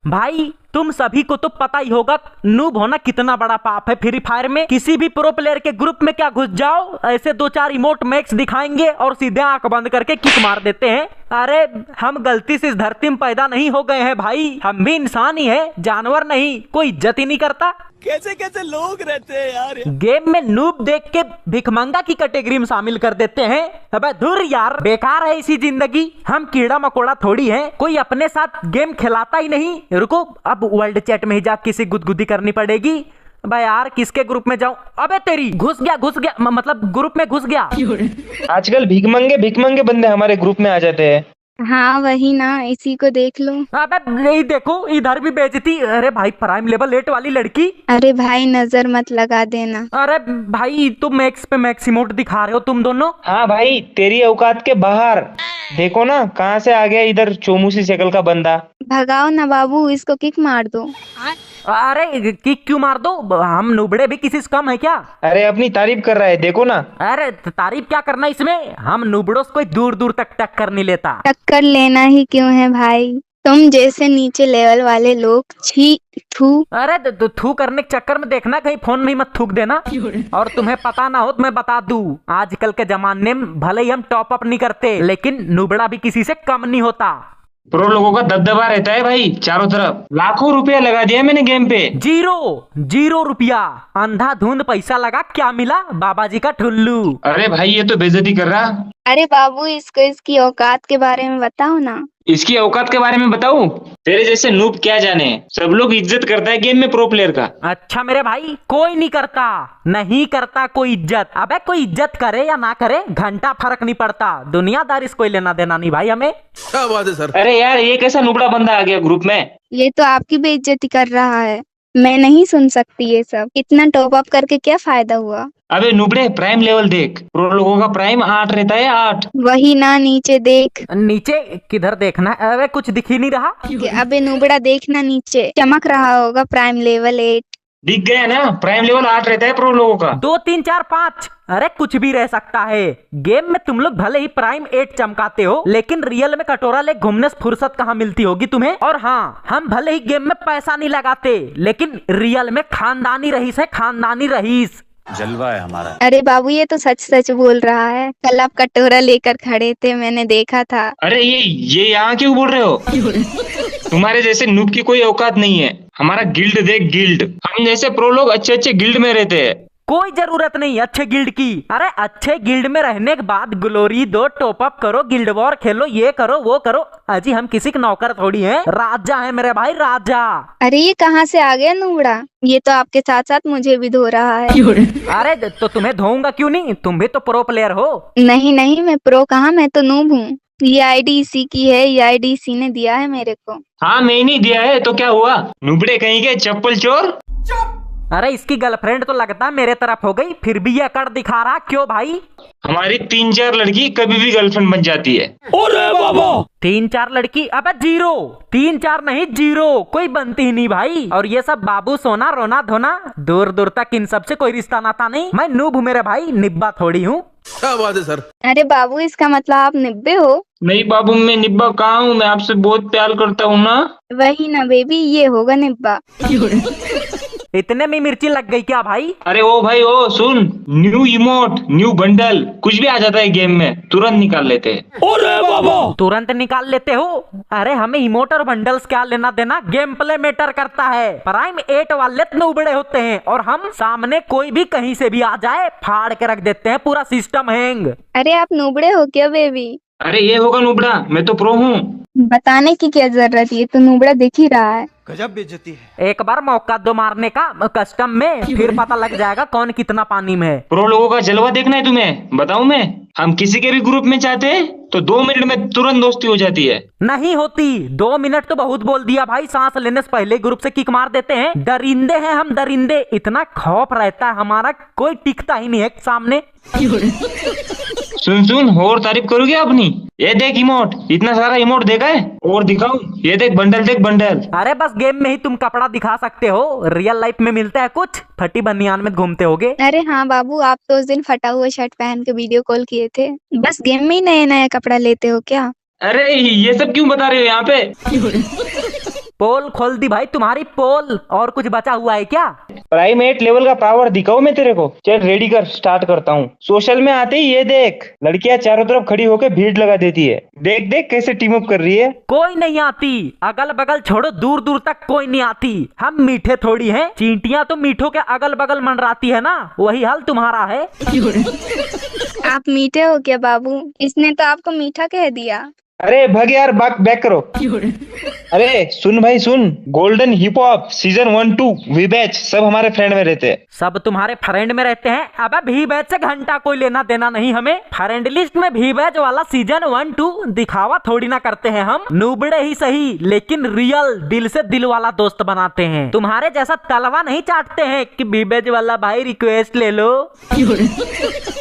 भाई तुम सभी को तो पता ही होगा नूब होना कितना बड़ा पाप है। फ्री फायर में किसी भी प्रो प्लेयर के ग्रुप में क्या घुस जाओ, ऐसे दो चार इमोट मैक्स दिखाएंगे और सीधे आंख बंद करके किक मार देते हैं। अरे हम गलती से इस धरती में पैदा नहीं हो गए हैं भाई, हम भी इंसान ही है, जानवर नहीं। कोई इज्जत ही नहीं करता। कैसे कैसे लोग रहते हैं यार। गेम में नूब देख के भिखमंगा की कैटेगरी में शामिल कर देते हैं। अबे दूर यार, बेकार है इसी जिंदगी। हम कीड़ा मकोड़ा थोड़ी हैं, कोई अपने साथ गेम खिलाता ही नहीं। रुको, अब वर्ल्ड चैट में ही जा किसी गुदगुदी करनी पड़ेगी। भाई यार किसके ग्रुप में जाऊं? अबे तेरी घुस गया मतलब ग्रुप में घुस गया। आजकल भिखमंगे बंदे हमारे ग्रुप में आ जाते हैं। हाँ वही ना, इसी को देख लो। अबे नहीं, देखो इधर भी बेइज्जती। अरे भाई प्राइम लेवल 8 वाली लड़की। अरे भाई नजर मत लगा देना। अरे भाई तुम मैक्स पे मैक्स इमोट दिखा रहे हो तुम दोनों। हाँ भाई तेरी औकात के बाहर। देखो ना कहाँ से आ गया इधर चोमूसी शक्ल का बंदा। भगाओ ना बाबू, इसको किक मार दो। अरे किक क्यों मार दो? हम नुबड़े भी किसी से कम है क्या? अरे अपनी तारीफ कर रहा है, देखो ना। अरे तारीफ क्या करना इसमें, हम नुबड़ों से कोई दूर दूर तक टक्कर नहीं लेता। टक्कर लेना ही क्यों है भाई, तुम जैसे नीचे लेवल वाले लोग छी थू। अरे तो थू करने के चक्कर में देखना कहीं फोन में मत थूक देना। और तुम्हें पता ना हो तो मैं बता दूं, आजकल के जमाने में भले ही हम टॉप अप नहीं करते, लेकिन नुबड़ा भी किसी से कम नहीं होता। प्रो लोगों का दबदबा रहता है भाई चारों तरफ। लाखों रुपया लगा दिया मैंने गेम पे। जीरो रुपया अंधाधुंध पैसा लगा, क्या मिला? बाबा जी का ठुल्लू। अरे भाई ये तो बेइज्जती कर रहा। अरे बाबू इसको इसकी औकात के बारे में बताओ ना। इसकी औकात के बारे में बताऊं? तेरे जैसे नूब क्या जाने, सब लोग इज्जत करता है गेम में प्रो प्लेयर का। अच्छा मेरे भाई, कोई नहीं करता कोई इज्जत। अबे कोई इज्जत करे या ना करे घंटा फर्क नहीं पड़ता, दुनियादारी से कोई लेना देना नहीं भाई हमें। क्या बात है सर। अरे यार ये कैसा नुबड़ा बंदा आ गया ग्रुप में। ये तो आपकी बेइज्जती कर रहा है, मैं नहीं सुन सकती ये सब। इतना टॉप अप करके क्या फायदा हुआ? अबे नुबड़े प्राइम लेवल देख, प्रो लोगों का प्राइम 8 रहता है, 8। वही ना, नीचे देख। नीचे किधर देखना है? अरे कुछ दिख ही नहीं रहा। अबे नुबड़ा देखना, नीचे चमक रहा होगा प्राइम लेवल 8। दिख गया ना, प्राइम लेवल 8 रहता है प्रो लोगों का। 2 3 4 5, अरे कुछ भी रह सकता है। गेम में तुम लोग भले ही प्राइम 8 चमकाते हो, लेकिन रियल में कटोरा ले घूमने से फुर्सत कहाँ मिलती होगी तुम्हें। और हाँ, हम भले ही गेम में पैसा नहीं लगाते, लेकिन रियल में खानदानी रईस है, खानदानी रईस। जलवा है हमारा। अरे बाबू ये तो सच सच बोल रहा है, कल आप कटोरा लेकर खड़े थे, मैंने देखा था। अरे ये यहाँ क्यों बोल रहे हो? तुम्हारे जैसे नूब की कोई औकात नहीं है। हमारा गिल्ड देख, गिल्ड। हम जैसे प्रो लोग अच्छे अच्छे गिल्ड में रहते हैं। कोई जरूरत नहीं अच्छे गिल्ड की। अरे अच्छे गिल्ड में रहने के बाद ग्लोरी दो, टॉप अप करो, गिल्ड वॉर खेलो, ये करो वो करो। अजी हम किसी के नौकर थोड़ी हैं, राजा है मेरे भाई, राजा। अरे ये कहाँ से आ गया नूबड़ा, ये तो आपके साथ साथ मुझे भी धो रहा है। अरे तो तुम्हें धोऊंगा क्यों नहीं, तुम भी तो प्रो प्लेयर हो। नहीं नहीं, मैं प्रो कहाँ, मैं तो नूब हूँ। ये आईडी इसी की है, ये आईडी इसी ने दिया है मेरे को। हाँ मैं नहीं दिया है तो क्या हुआ? नुबड़े कहीं के चप्पल चोर। अरे इसकी गर्लफ्रेंड तो लगता है मेरे तरफ हो गई, फिर भी ये अकड़ दिखा रहा, क्यों भाई? हमारी 3-4 लड़की कभी भी गर्लफ्रेंड बन जाती है। अरे बाबा 3-4 लड़की? अबे 0, 3-4 नहीं 0, कोई बनती ही नहीं भाई। और ये सब बाबू सोना रोना धोना, दूर दूर तक इन सब से कोई रिश्ता नाता नहीं। मैं नूब हूँ मेरे भाई, निब्बा थोड़ी हूँ। क्या बात है सर। अरे बाबू इसका मतलब आप निब्बे हो? नहीं बाबू मैं निब्बा कहाँ हूँ, मैं आपसे बहुत प्यार करता हूँ ना। वही ना बेबी, ये होगा निब्बा। इतने में मिर्ची लग गई क्या भाई? अरे ओ भाई ओ सुन, न्यू इमोट, न्यू बंडल, कुछ भी आ जाता है गेम में, तुरंत निकाल लेते हैं। अरे बाबा तुरंत निकाल लेते हो? अरे हमें इमोट और बंडल्स क्या लेना देना, गेम प्ले मैटर करता है। प्राइम 8 वाले नुबड़े होते हैं, और हम सामने कोई भी कहीं से भी आ जाए फाड़ के रख देते हैं, पूरा सिस्टम हैंग। अरे आप नूबड़े हो क्या बेबी? अरे ये होगा नुबड़ा, मैं तो प्रो हूँ। बताने की क्या जरूरत, ये तो नूबड़ा दिख ही रहा है। गजब बेइज्जती है। एक बार मौका दो मारने का कस्टम में, फिर पता लग जाएगा कौन कितना पानी में है। प्रो लोगों का जलवा देखना है तुम्हें, बताऊं मैं? हम किसी के भी ग्रुप में चाहते हैं तो 2 मिनट में तुरंत दोस्ती हो जाती है। नहीं होती, 2 मिनट तो बहुत बोल दिया भाई, सांस लेने से पहले ग्रुप से किक मार देते हैं। दरिंदे हैं हम, दरिंदे। इतना खौफ रहता है हमारा, कोई टिकता ही नहीं है सामने। सुन और तारीफ करोगे अपनी? ये देख इमोट, इतना सारा इमोट देखा है, और दिखाऊं? ये देख बंडल, देख बंडल। अरे बस गेम में ही तुम कपड़ा दिखा सकते हो, रियल लाइफ में मिलता है कुछ? फटी बनियान में घूमते होगे। अरे हाँ बाबू, आप तो उस दिन फटा हुआ शर्ट पहन के वीडियो कॉल किए थे, बस गेम में ही नया नया कपड़ा लेते हो क्या? अरे ये सब क्यों बता रहे हो यहाँ पे? पोल खोल दी भाई तुम्हारी पोल। और कुछ बचा हुआ है क्या? प्राइम 8 लेवल का पावर दिखाऊं मैं तेरे को? चल रेडी कर, स्टार्ट करता हूँ। सोशल में आते ही ये देख, लड़कियां चारों तरफ खड़ी होकर भीड़ लगा देती है। देख देख कैसे टीम अप कर रही है। कोई नहीं आती, अगल बगल छोड़ो, दूर दूर तक कोई नहीं आती। हम मीठे थोड़ी हैं, चींटियां तो मीठों के अगल बगल मंडराती है ना, वही हाल तुम्हारा है। आप मीठे हो क्या बाबू? इसने तो आपको मीठा कह दिया। अरे भग यार, बैक करो। अरे सुन भाई सुन, गोल्डन हिप हॉप सीजन 1-2 वी बैच सब हमारे फ्रेंड में रहते हैं। सब तुम्हारे फ्रेंड में रहते हैं? अबे भी बैच से घंटा कोई लेना देना नहीं हमें। फ्रेंड लिस्ट में भी बैच वाला सीजन 1-2 दिखावा थोड़ी ना करते हैं हम। नूबड़े ही सही लेकिन रियल दिल से दिल वाला दोस्त बनाते हैं। तुम्हारे जैसा तलवा नहीं चाटते हैं कि भी बैच वाला भाई रिक्वेस्ट ले लो।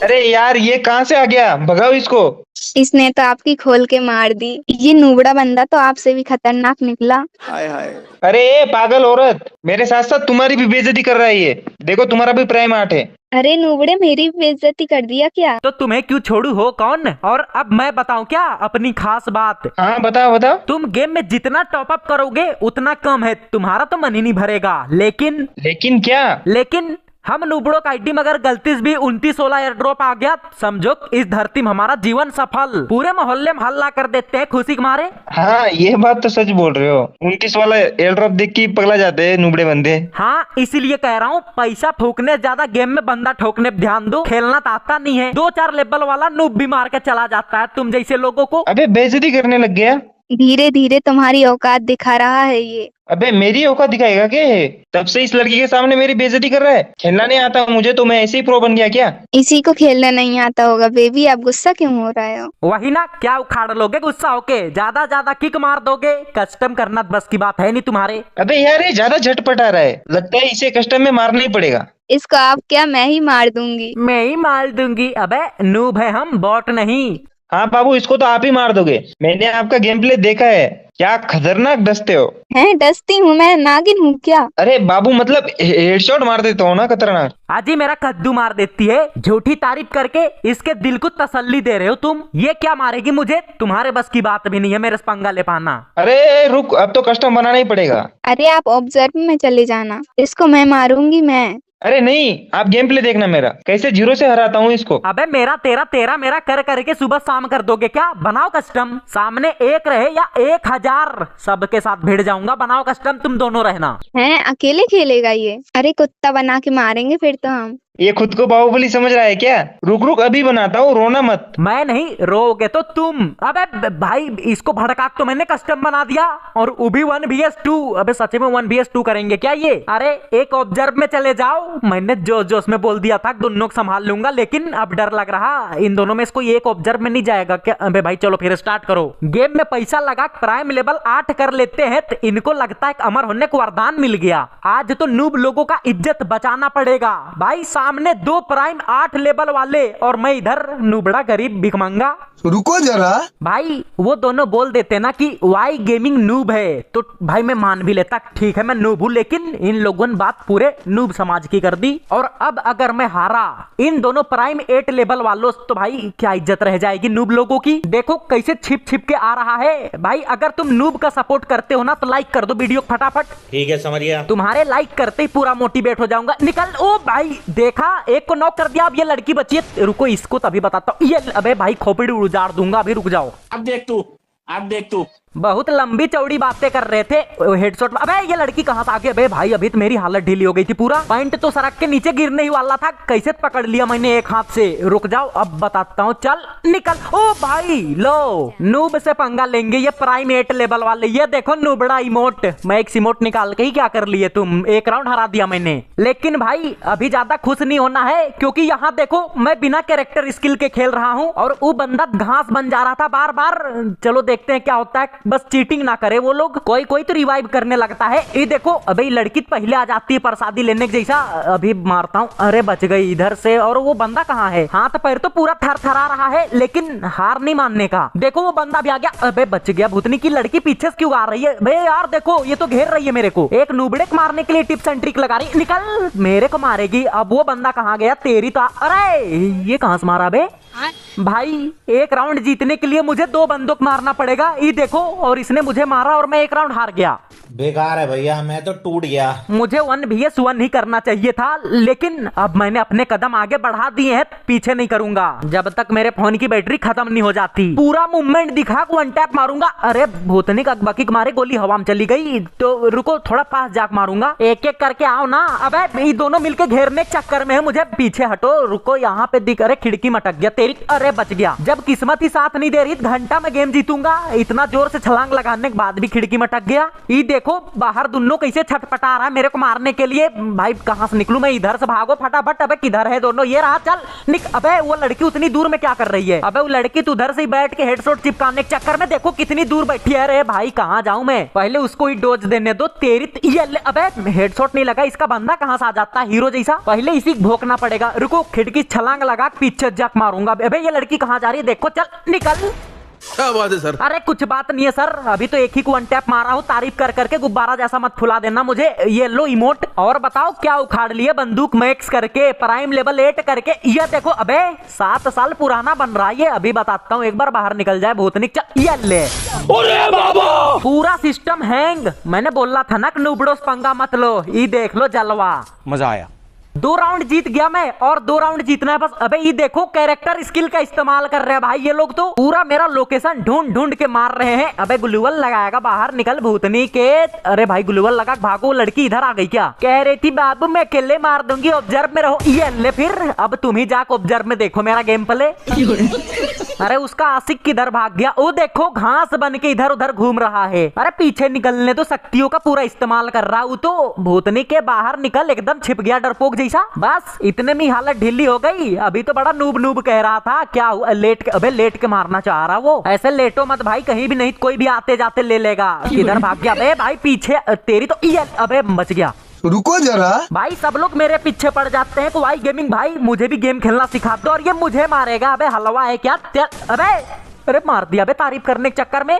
अरे यार ये कहाँ से आ गया, भगाओ इसको। इसने तो आपकी खोल के मार दी। ये नूबड़ा बंदा तो आपसे भी खतरनाक निकला। हाय हाय। अरे ए पागल औरत, मेरे साथ साथ तुम्हारी भी बेइज्जती कर रहा है ये। देखो तुम्हारा भी प्राइम 8 है। अरे नूबड़े, मेरी बेइज्जती कर दिया क्या? तो तुम्हें क्यों छोड़ू हो कौन? और अब मैं बताऊं क्या अपनी खास बात? हाँ बताओ बताओ। तुम गेम में जितना टॉप अप करोगे उतना कम है, तुम्हारा तो मन ही नहीं भरेगा। लेकिन क्या? लेकिन हम नूबड़ों का आईडी में अगर गलती से भी 29-16 एयर ड्रॉप आ गया, समझो इस धरती में हमारा जीवन सफल। पूरे मोहल्ले में हल्ला कर देते हैं खुशी के मारे। हाँ ये बात तो सच बोल रहे हो। 29 वाला एयर ड्रॉप देख के पगला जाते हैं नूबड़े बंदे। हाँ इसीलिए कह रहा हूँ, पैसा फूकने ज्यादा गेम में बंदा ठोकने पे ध्यान दो। खेलना तो आता नहीं है, 2-4 लेवल वाला नूब भी मार के चला जाता है तुम जैसे लोगों को। अबे बेइज्जती करने लग गया। धीरे धीरे तुम्हारी औकात दिखा रहा है ये। अबे मेरी औकात दिखाएगा क्या? तब से इस लड़की के सामने मेरी बेइज्जती कर रहा है। खेलना नहीं आता मुझे तो मैं ऐसे ही प्रो बन गया क्या? इसी को खेलना नहीं आता होगा। बेबी आप गुस्सा क्यों हो रहे हो? वही ना, क्या उखाड़ लोगे गुस्सा होके? ज्यादा किक मार दोगे? कस्टम करना बस की बात है नहीं तुम्हारे। अबे यार ये ज्यादा झटपट आ रहा है, लगता है इसे कस्टम में मारना ही पड़ेगा। इसको आप क्या, मैं ही मार दूंगी। मैं ही मार दूंगी? अबे नूब है हम, बॉट नहीं। हाँ बाबू इसको तो आप ही मार दोगे, मैंने आपका गेम प्ले देखा है। क्या खतरनाक डसते हो। हैं डसती हूँ मैं? नागिन हूँ क्या? अरे बाबू मतलब हेडशॉट मार देता हो ना खतरनाक। आजी मेरा कद्दू मार देती है। झूठी तारीफ करके इसके दिल को तसल्ली दे रहे हो तुम। ये क्या मारेगी मुझे? तुम्हारे बस की बात भी नहीं है मेरे से पंगा ले पाना। अरे रुक, अब तो कस्टम बनाना ही पड़ेगा। अरे आप ऑब्जर्व में चले जाना, इसको मैं मारूंगी मैं। अरे नहीं, आप गेम प्ले देखना मेरा, कैसे 0 से हराता हूँ इसको। अबे मेरा तेरा तेरा मेरा कर करके सुबह शाम कर दोगे क्या? बनाओ कस्टम, सामने 1 रहे या 1000 सबके साथ भिड़ जाऊंगा। बनाओ कस्टम, तुम दोनों रहना। हैं अकेले खेलेगा ये? अरे कुत्ता बना के मारेंगे फिर तो हम। ये खुद को बाहुबली समझ रहा है क्या? रुक अभी बनाता हूँ, रोना मत। मैं नहीं, रोगे तो तुम। अबे भाई इसको भड़का तो मैंने कस्टम बना दिया, और वो भी 1vs2। अबे सच में 1vs2 करेंगे क्या ये? अरे एक ऑब्जर्व में चले जाओ। मैंने जोश में बोल दिया था दोनों को संभाल लूंगा, लेकिन अब डर लग रहा इन दोनों में से कोई एक ऑब्जर्व में नहीं जाएगा क्या? अबे भाई चलो फिर स्टार्ट करो। गेम में पैसा लगा प्राइम लेवल 8 कर लेते हैं तो इनको लगता है अमर होने को वरदान मिल गया। आज तो नूब लोगों का इज्जत बचाना पड़ेगा भाई। सामने 2 प्राइम 8 लेवल वाले और मैं इधर नूबड़ा गरीब भिखमंगा। रुको जरा भाई वो दोनों बोल देते ना कि वाई गेमिंग नूब है, तो भाई मैं मान भी लेता, ठीक है मैं नूब हूं। लेकिन इन लोगों ने बात पूरे नूब समाज की कर दी। और अब अगर मैं हारा इन दोनों प्राइम 8 लेवल वालों तो भाई क्या इज्जत रह जाएगी नूब लोगों की। देखो कैसे छिप छिप के आ रहा है भाई। अगर तुम नूब का सपोर्ट करते हो ना तो लाइक कर दो वीडियो फटाफट। ठीक है समझ गया। तुम्हारे लाइक करते ही पूरा मोटिवेट हो जाऊंगा। निकल। ओ भाई देखा, एक को नॉक कर दिया। अब ये लड़की बची है, रुको इसको तभी बताता हूँ। ये अबे भाई खोपड़ी उजाड़ दूंगा, अभी रुक जाओ। अब देख तू बहुत लंबी चौड़ी बातें कर रहे थे हेडशॉट। अबे ये लड़की कहाँ से आ गई? अबे भाई अभी तो मेरी हालत ढीली हो गई थी पूरा। पॉइंट तो सड़क के नीचे गिरने ही वाला था, कैसे पकड़ लिया मैंने एक हाथ से। रुक जाओ अब बताता हूँ। चल निकल। ओ भाई लो, नूब से पंगा लेंगे ये प्राइम 8 लेवल वाले। ये देखो नूबड़ा इमोट, मैं एक इमोट निकाल के ही क्या कर लिए तुम। एक राउंड हरा दिया मैंने। लेकिन भाई अभी ज्यादा खुश नहीं होना है, क्योंकि यहाँ देखो मैं बिना कैरेक्टर स्किल के खेल रहा हूँ और वो बंदा घास बन जा रहा था बार बार। चलो देखते हैं क्या होता है। बस चीटिंग ना करे वो लोग। कोई तो रिवाइव करने लगता है। ये देखो अबे लड़की पहले आ जाती है प्रसादी लेने के जैसा। अभी मारता हूँ। अरे बच गई इधर से। और वो बंदा कहाँ है? हाथ पैर तो पूरा थरथरा रहा है, लेकिन हार नहीं मानने का। देखो वो बंदा भी आ गया। अबे बच गया। भूतनी की लड़की पीछे से क्यों आ रही है? बे यार देखो ये तो घेर रही है मेरे को। एक नूबड़े को मारने के लिए टिप्स एंड ट्रिक लगा रही। निकल, मेरे को मारेगी। अब वो बंदा कहाँ गया? तेरी तो अरे ये कहाँ से मारा बे? भाई एक राउंड जीतने के लिए मुझे 2 बंदूक मारना पड़ेगा, ये देखो, और इसने मुझे मारा और मैं एक राउंड हार गया। बेकार है भैया, मैं तो टूट गया। मुझे 1 vs 1 ही करना चाहिए था, लेकिन अब मैंने अपने कदम आगे बढ़ा दिए हैं, पीछे नहीं करूंगा जब तक मेरे फोन की बैटरी खत्म नहीं हो जाती। पूरा मूवमेंट दिखा, 1 टैप मारूंगा। अरे भूतनी का बकी मारे, गोली हवा में चली गई, तो रुको थोड़ा पास जाके मारूंगा। एक एक करके आओ ना। अबे ये दोनों मिलके घेरने के चक्कर में है, मुझे पीछे हटो। रुको यहाँ पे दिख, अरे खिड़की में अटक गया तेरी। अरे बच गया। जब किस्मत ही साथ नहीं दे रही, घंटा में गेम जीतूंगा। इतना जोर से छलांग लगाने के बाद भी खिड़की में अटक गया। ये देखो बाहर दोनों कैसे छटपटा रहा है मेरे को मारने के लिए। भाई कहां से निकलूं मैं, इधर से भागो फटाफट। अबे किधर है दोनों, ये रहा, चल निक। अबे वो लड़की उतनी दूर में क्या कर रही है? अबे वो लड़की तो उधर से ही बैठ के हेडशॉट चिपकाने के चक्कर में देखो कितनी दूर बैठी है। अरे भाई कहां जाऊं मैं, पहले उसको ही डोज देने दो तेरी। अबे हेडशॉट नहीं लगा, इसका बंदा कहां से आ जाता है हीरो जैसा। पहले इसी भोंकना पड़ेगा। रुको खिड़की छलांग लगा पीछे जक मारूंगा। अबे ये लड़की कहां जा रही है देखो, चल निकल। क्या बात है सर? अरे कुछ बात नहीं है सर, अभी तो एक ही को 1 टैप मारा हूँ। तारीफ कर करके गुब्बारा जैसा मत फुला देना मुझे। ये लो इमोट। और बताओ क्या उखाड़ लिए बंदूक मैक्स करके, प्राइम लेवल 8 करके। ये देखो अबे 7 साल पुराना बन रहा है ये। अभी बताता हूँ, एक बार बाहर निकल जाए भूतनिक। ये ले, अरे बाबा पूरा सिस्टम हैंग। मैंने बोला था ना नूबड़ोस पंगा मत लो। ये देख लो जलवा, मजा आया। 2 राउंड जीत गया मैं, और 2 राउंड जीतना है बस। अबे ये देखो कैरेक्टर स्किल का इस्तेमाल कर रहे हैं भाई ये लोग, तो पूरा मेरा लोकेशन ढूंढ ढूंढ के मार रहे हैं। अबे ग्लूवल लगाएगा, बाहर निकल भूतनी के। अरे भाई ग्लूवल लगा, भागो। लड़की इधर आ गई क्या? कह रही थी बाबू मैं अकेले मार दूंगी, ऑब्जर्व में रहो। ये ले फिर, अब तुम ही जाकर ऑब्जर्व में देखो मेरा गेम प्ले। अरे उसका आशिक किधर भाग गया? वो देखो घास बन के इधर उधर घूम रहा है। अरे पीछे निकलने तो शक्तियों का पूरा इस्तेमाल कर रहा हूँ। तो भूतनी के बाहर निकल, एकदम छिप गया डरपोक जैसा। बस इतने में हालत ढीली हो गई। अभी तो बड़ा नूब नूब कह रहा था, क्या हुआ? लेट के, अबे लेट के मारना चाह रहा वो। ऐसे लेटो मत भाई, कहीं भी नहीं कोई भी आते जाते ले लेगा। किधर भाग गया? अबे भाई पीछे तेरी तो। अबे बच गया। रुको जरा भाई, सब लोग मेरे पीछे पड़ जाते हैं। वाई गेमिंग भाई मुझे भी गेम खेलना सिखा दो। और ये मुझे मारेगा। अबे हलवा है क्या? अबे अरे मार दिया बे तारीफ करने के चक्कर में।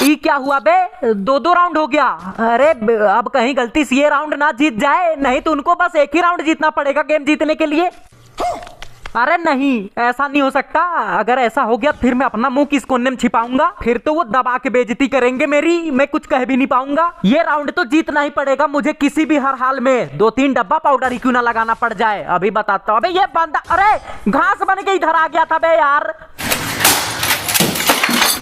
ये क्या हुआ बे? 2 राउंड हो गया। अरे अब कहीं गलती से ये राउंड ना जीत जाए, नहीं तो उनको बस एक ही राउंड जीतना पड़ेगा गेम जीतने के लिए। अरे नहीं, ऐसा नहीं हो सकता। अगर ऐसा हो गया फिर मैं अपना मुंह किस कोने में छिपाऊंगा? फिर तो वो दबा के बेइज्जती करेंगे मेरी, मैं कुछ कह भी नहीं पाऊंगा। ये राउंड तो जीतना ही पड़ेगा मुझे किसी भी हर हाल में। 2-3 डब्बा पाउडर ही क्यों ना लगाना पड़ जाए। अभी बताता हूँ। अबे ये बंदा, अरे घास बन के इधर आ गया था बे यार।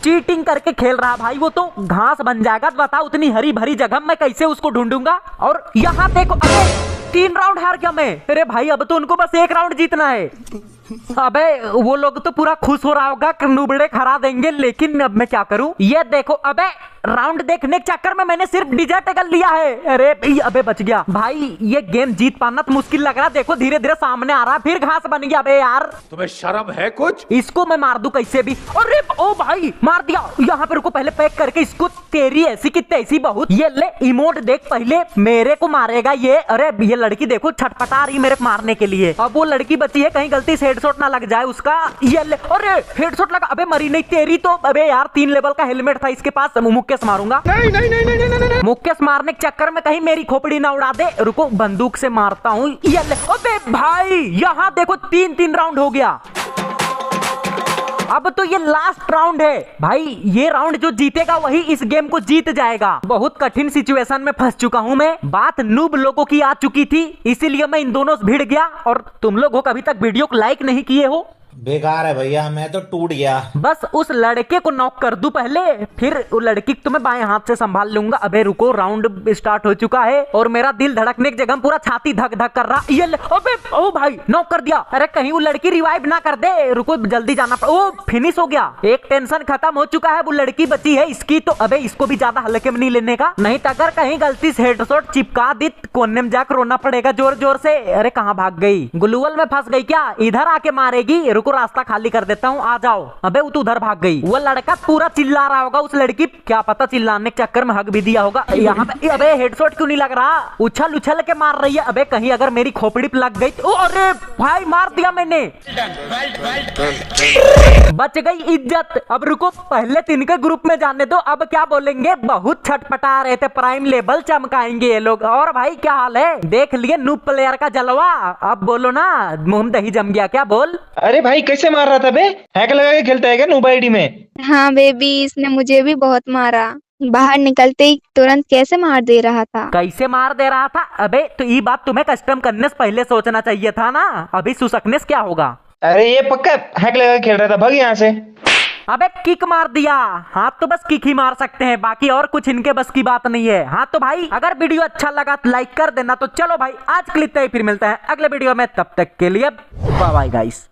चीटिंग करके खेल रहा भाई, वो तो घास बन जाएगा। बताओ उतनी हरी भरी जगह मैं कैसे उसको ढूंढूंगा? और यहाँ देखो, अरे 3 राउंड हार गया मैं। अरे भाई अब तो उनको बस 1 राउंड जीतना है। अबे वो लोग तो पूरा खुश हो रहा होगा, नुबड़े खरा देंगे, लेकिन अब मैं क्या करूं? ये देखो, अबे राउंड देखने के चक्कर में मैंने सिर्फ डिजर्ट कर लिया है। अरे अबे बच गया भाई। ये गेम जीत पाना तो मुश्किल लग रहा है। देखो धीरे धीरे सामने आ रहा है, फिर घास बन गया। अबे यार तुम्हें शर्म है कुछ? इसको मैं मार दूं कैसे भी। अरे ओ भाई मार दिया। यहाँ पे रुको, पहले पैक करके इसको। तेरी ऐसी की तैसी बहुत। ये ले इमोट देख, पहले मेरे को मारेगा ये। अरे ये लड़की देखो छटपटा रही मेरे को मारने के लिए। अब वो लड़की बची है, कहीं गलती से हेडशॉट ना लग जाए उसका। ये ले, अरे हेडशॉट लगा। अबे मरी नहीं तेरी तो। अबे यार 3 लेवल का हेलमेट था इसके पास, मुक्केस मारूंगा। नहीं। मुक्केस मारने के चक्कर में कहीं मेरी खोपड़ी ना उड़ा दे। रुको बंदूक से मारता हूँ। ये ले, अबे भाई यहाँ देखो 3 राउंड हो गया। अब तो ये लास्ट राउंड है भाई। ये राउंड जो जीतेगा वही इस गेम को जीत जाएगा। बहुत कठिन सिचुएशन में फंस चुका हूँ मैं। बात नूब लोगों की आ चुकी थी, इसीलिए मैं इन दोनों से भिड़ गया। और तुम लोग हो कभी तक वीडियो को लाइक नहीं किए हो। बेकार है भैया, मैं तो टूट गया। बस उस लड़के को नॉक कर दूं पहले, फिर वो लड़की को तो मैं बाएं हाथ से संभाल लूंगा। अबे रुको, राउंड स्टार्ट हो चुका है और मेरा दिल धड़कने की जगह पूरा छाती धक धक कर रहा। ये अबे ओ भाई नॉक कर दिया। अरे कहीं वो लड़की रिवाइव ना कर दे। रुको जल्दी जाना पड़ा। ओ फिनिश हो गया। एक टेंशन खत्म हो चुका है। वो लड़की बची है इसकी तो। अबे इसको भी ज्यादा हल्के में नहीं लेने का, नहीं तो अगर कहीं गलती से हेडशॉट चिपका दी कोने में जाकर रोना पड़ेगा जोर जोर से। अरे कहाँ भाग गई? ग्लूवल में फंस गई क्या? इधर आके मारेगी। रुको रास्ता खाली कर देता हूँ, आ जाओ। अबे वो तो उधर भाग गई। वो लड़का पूरा चिल्ला रहा होगा, उस लड़की क्या पता चिल्लाने के चक्कर में हक भी दिया होगा। यहाँ पे अबे हेडशॉट क्यों नहीं लग रहा? उछल उछल के मार रही है। अबे कहीं अगर मेरी खोपड़ी पे लग गई तो अरे भाई मार दिया मैंने, बच गई इज्जत। अब रुको पहले तो इनके ग्रुप में जाने दो, अब क्या बोलेंगे। बहुत छटपटा रहे थे, प्राइम लेवल चमकाएंगे ये लोग। और भाई क्या हाल है? देख लिए नूब प्लेयर का जलवा, अब बोलो ना, मुंह दही जम गया क्या? बोल। अरे भाई कैसे मार रहा था बे? हैक लगा के खेलता है क्या नूब आईडी में? हाँ बेबी, इसने मुझे भी बहुत मारा। बाहर निकलते ही तुरंत कैसे मार दे रहा था। कैसे मार दे रहा था? अबे तो ये बात तुम्हें कस्टम करने से पहले सोचना चाहिए था ना। अभी सुसकने से क्या होगा? अरे ये पक्का हैक लगा के खेल रहा था, भाग यहाँ से। अबे किक मार दिया। हाँ तो बस किक ही मार सकते हैं, बाकी और कुछ इनके बस की बात नहीं है। हाँ तो भाई अगर वीडियो अच्छा लगा तो लाइक कर देना। तो चलो भाई आज के लिए इतना ही, फिर मिलते हैं अगले वीडियो में, तब तक के लिए बाय बाय गाइस।